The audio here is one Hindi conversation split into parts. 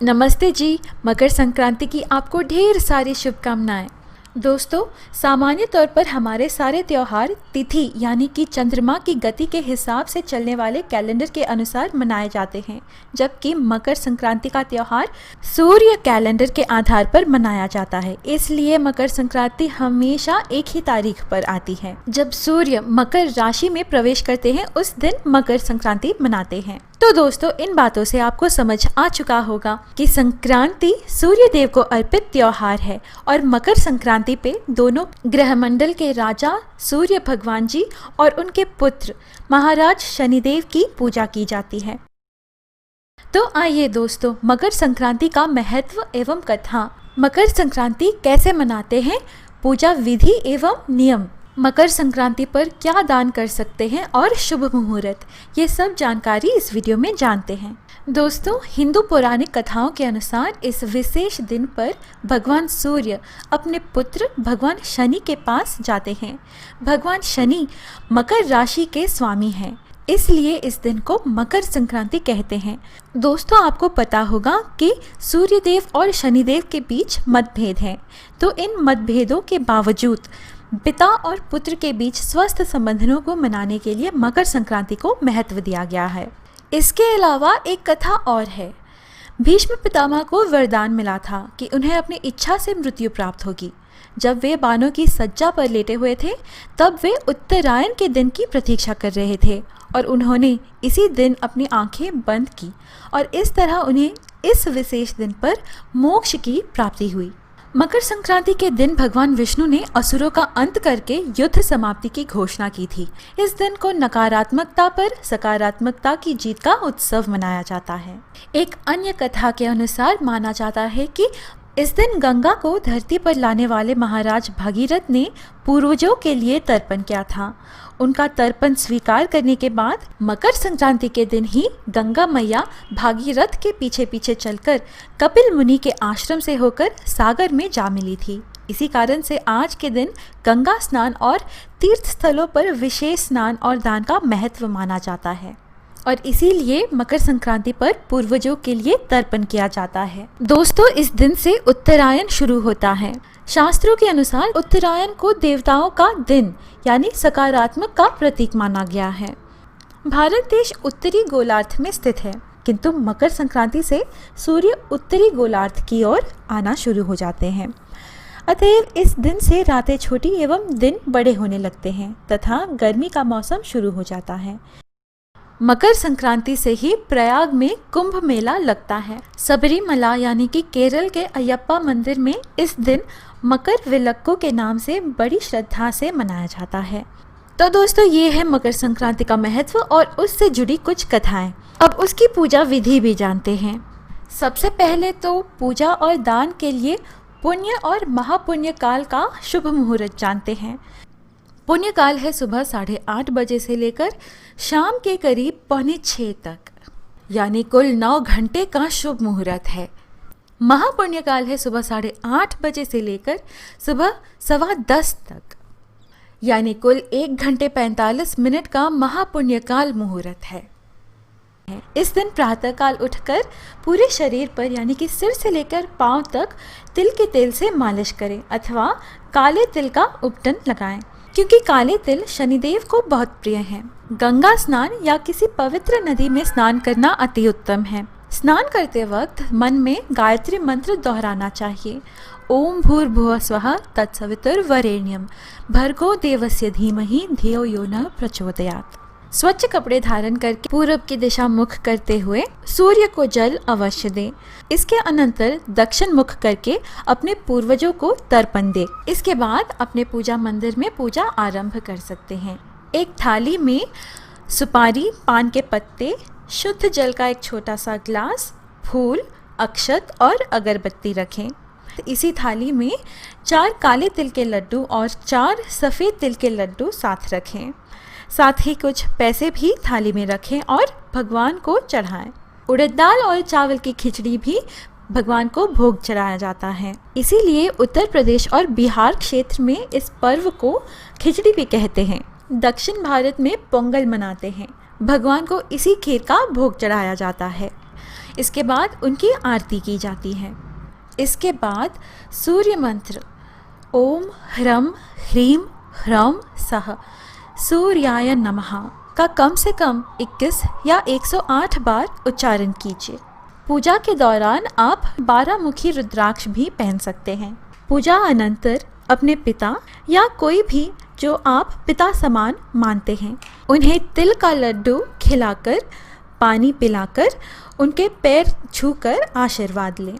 नमस्ते जी। मकर संक्रांति की आपको ढेर सारी शुभकामनाएं। दोस्तों, सामान्य तौर पर हमारे सारे त्यौहार तिथि यानी कि चंद्रमा की गति के हिसाब से चलने वाले कैलेंडर के अनुसार मनाए जाते हैं, जबकि मकर संक्रांति का त्यौहार सूर्य कैलेंडर के आधार पर मनाया जाता है। इसलिए मकर संक्रांति हमेशा एक ही तारीख पर आती है। जब सूर्य मकर राशि में प्रवेश करते हैं उस दिन मकर संक्रांति मनाते हैं। तो दोस्तों, इन बातों से आपको समझ आ चुका होगा कि संक्रांति सूर्य देव को अर्पित त्योहार है और मकर संक्रांति पे दोनों ग्रहमंडल के राजा सूर्य भगवान जी और उनके पुत्र महाराज शनिदेव की पूजा की जाती है। तो आइए दोस्तों, मकर संक्रांति का महत्व एवं कथा। मकर संक्रांति कैसे मनाते हैं, पूजा विधि एवं नियम, मकर संक्रांति पर क्या दान कर सकते हैं और शुभ मुहूर्त, ये सब जानकारी इस वीडियो में जानते हैं। दोस्तों, हिंदू पौराणिक कथाओं के अनुसार इस विशेष दिन पर भगवान सूर्य अपने पुत्र भगवान शनि के पास जाते हैं। भगवान शनि मकर राशि के स्वामी हैं, इसलिए इस दिन को मकर संक्रांति कहते हैं। दोस्तों, आपको पता होगा कि सूर्यदेव और शनिदेव के बीच मतभेद है, तो इन मतभेदों के बावजूद पिता और पुत्र के बीच स्वस्थ संबंधों को मनाने के लिए मकर संक्रांति को महत्व दिया गया है। इसके अलावा एक कथा और है। भीष्म पितामह को वरदान मिला था कि उन्हें अपनी इच्छा से मृत्यु प्राप्त होगी। जब वे बाणों की सज्जा पर लेटे हुए थे तब वे उत्तरायण के दिन की प्रतीक्षा कर रहे थे और उन्होंने इसी दिन अपनी आंखें बंद की और इस तरह उन्हें इस विशेष दिन पर मोक्ष की प्राप्ति हुई। मकर संक्रांति के दिन भगवान विष्णु ने असुरों का अंत करके युद्ध समाप्ति की घोषणा की थी। इस दिन को नकारात्मकता पर सकारात्मकता की जीत का उत्सव मनाया जाता है। एक अन्य कथा के अनुसार माना जाता है कि इस दिन गंगा को धरती पर लाने वाले महाराज भागीरथ ने पूर्वजों के लिए तर्पण किया था। उनका तर्पण स्वीकार करने के बाद मकर संक्रांति के दिन ही गंगा मैया भागीरथ के पीछे पीछे चलकर कपिल मुनि के आश्रम से होकर सागर में जा मिली थी। इसी कारण से आज के दिन गंगा स्नान और तीर्थ स्थलों पर विशेष स्नान और दान का महत्व माना जाता है और इसीलिए मकर संक्रांति पर पूर्वजों के लिए तर्पण किया जाता है। दोस्तों, इस दिन से उत्तरायण शुरू होता है। शास्त्रों के अनुसार उत्तरायण को देवताओं का दिन यानी सकारात्मक का प्रतीक माना गया है। भारत देश उत्तरी गोलार्ध में स्थित है, किंतु मकर संक्रांति से सूर्य उत्तरी गोलार्ध की ओर आना शुरू हो जाते हैं। अतएव इस दिन से रातें छोटी एवं दिन बड़े होने लगते हैं तथा गर्मी का मौसम शुरू हो जाता है। मकर संक्रांति से ही प्रयाग में कुंभ मेला लगता है। सबरीमला यानी कि केरल के अयप्पा मंदिर में इस दिन मकर विलक्कू के नाम से बड़ी श्रद्धा से मनाया जाता है। तो दोस्तों, ये है मकर संक्रांति का महत्व और उससे जुड़ी कुछ कथाएं। अब उसकी पूजा विधि भी जानते हैं। सबसे पहले तो पूजा और दान के लिए पुण्य और महापुण्य काल का शुभ मुहूर्त जानते हैं। पुण्य काल है सुबह 8:30 बजे से लेकर शाम के करीब 5:45 तक, यानी कुल 9 घंटे का शुभ मुहूर्त है। महापुण्य काल है सुबह 8:30 बजे से लेकर सुबह 10:15 तक, यानी कुल 1 घंटे 45 मिनट का महापुण्य काल मुहूर्त है। इस दिन प्रातःकाल उठकर पूरे शरीर पर यानी कि सिर से लेकर पांव तक तिल के तेल से मालिश करें अथवा काले तिल का उपटन लगाएं, क्योंकि काले तिल शनिदेव को बहुत प्रिय हैं। गंगा स्नान या किसी पवित्र नदी में स्नान करना अति उत्तम है। स्नान करते वक्त मन में गायत्री मंत्र दोहराना चाहिए। ओम भूर्भुवः स्वः तत्सवितुर्वरेण्यं भर्गो देवस्य धीमहि धियो यो न प्रचोदयात्। स्वच्छ कपड़े धारण करके पूरब की दिशा मुख करते हुए सूर्य को जल अवश्य दें। इसके अनंतर दक्षिण मुख करके अपने पूर्वजों को तर्पण दें। इसके बाद अपने पूजा मंदिर में पूजा आरंभ कर सकते हैं। एक थाली में सुपारी, पान के पत्ते, शुद्ध जल का एक छोटा सा ग्लास, फूल, अक्षत और अगरबत्ती रखें। इसी थाली में 4 काले तिल के लड्डू और 4 सफ़ेद तिल के लड्डू साथ रखें। साथ ही कुछ पैसे भी थाली में रखें और भगवान को चढ़ाएं। उड़द दाल और चावल की खिचड़ी भी भगवान को भोग चढ़ाया जाता है। इसीलिए उत्तर प्रदेश और बिहार क्षेत्र में इस पर्व को खिचड़ी भी कहते हैं। दक्षिण भारत में पोंगल मनाते हैं। भगवान को इसी खीर का भोग चढ़ाया जाता है। इसके बाद उनकी आरती की जाती है। इसके बाद सूर्य मंत्र ओम ह्रम ह्रीम ह्रौम सः सूर्याय नमः का कम से कम 21 या 108 बार उच्चारण कीजिए। पूजा के दौरान आप 12 मुखी रुद्राक्ष भी पहन सकते हैं। पूजा अनंतर अपने पिता या कोई भी जो आप पिता समान मानते हैं, उन्हें तिल का लड्डू खिलाकर, पानी पिलाकर, उनके पैर छूकर आशीर्वाद लें।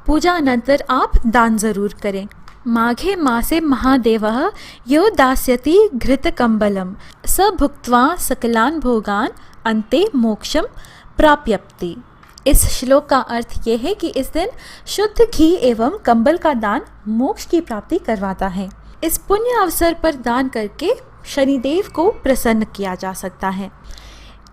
पूजा अनंतर आप दान जरूर करें। माघे मासे महादेवः यो दास्यति घृतकम्बलं स भुक्त्वा सकलान भोगान अन्ते मोक्षम प्राप्यति। इस श्लोक का अर्थ ये है कि इस दिन शुद्ध घी एवं कंबल का दान मोक्ष की प्राप्ति करवाता है। इस पुण्य अवसर पर दान करके शनिदेव को प्रसन्न किया जा सकता है।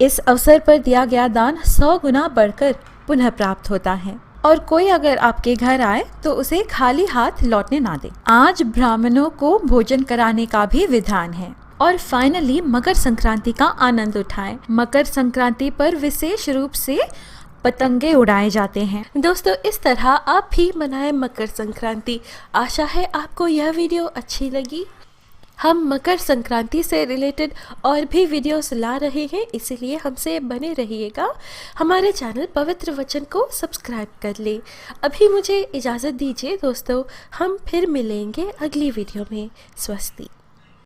इस अवसर पर दिया गया दान 100 गुना बढ़कर पुनः प्राप्त होता है। और कोई अगर आपके घर आए तो उसे खाली हाथ लौटने ना दे। आज ब्राह्मणों को भोजन कराने का भी विधान है। और फाइनली मकर संक्रांति का आनंद उठाएं। मकर संक्रांति पर विशेष रूप से पतंगे उड़ाए जाते हैं। दोस्तों, इस तरह आप भी मनाएं मकर संक्रांति। आशा है आपको यह वीडियो अच्छी लगी। हम मकर संक्रांति से रिलेटेड और भी वीडियोस ला रहे हैं, इसीलिए हमसे बने रहिएगा। हमारे चैनल पवित्र वचन को सब्सक्राइब कर ले। अभी मुझे इजाज़त दीजिए दोस्तों, हम फिर मिलेंगे अगली वीडियो में। स्वस्ति।